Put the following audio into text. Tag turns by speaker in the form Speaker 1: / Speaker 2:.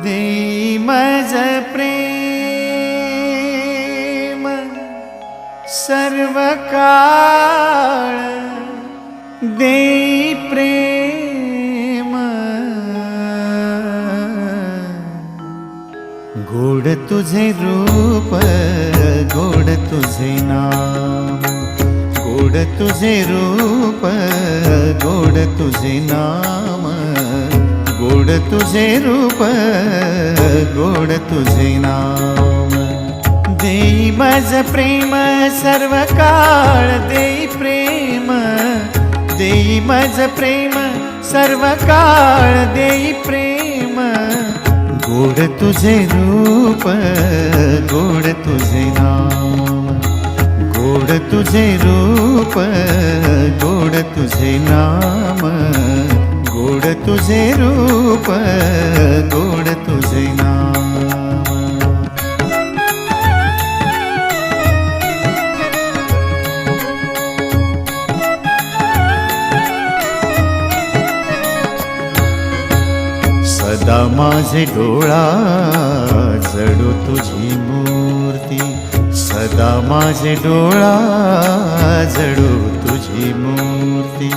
Speaker 1: देई मज प्रेम सर्व काळ, देई प्रेम गोड तुझे रूप, गोड तुझे नाम, गोड तुझे रूप, गोड तुझे नाम, गोड तुझे रूप, गोड तुझे नाम। देई मज प्रेम सर्व काळ, देई प्रेम, देई मज प्रेम सर्व काळ, देई प्रेम गोड तुझे रूप, गोड तुझे नाम, गोड तुझे रूप, गोड तुझे नाम, गोड तुझे रूप, गोड तुझे नाम। सदा माझे डोळा जडो तुझी मूर्ती, सदा माझे डोळा जडो तुझी मूर्ती।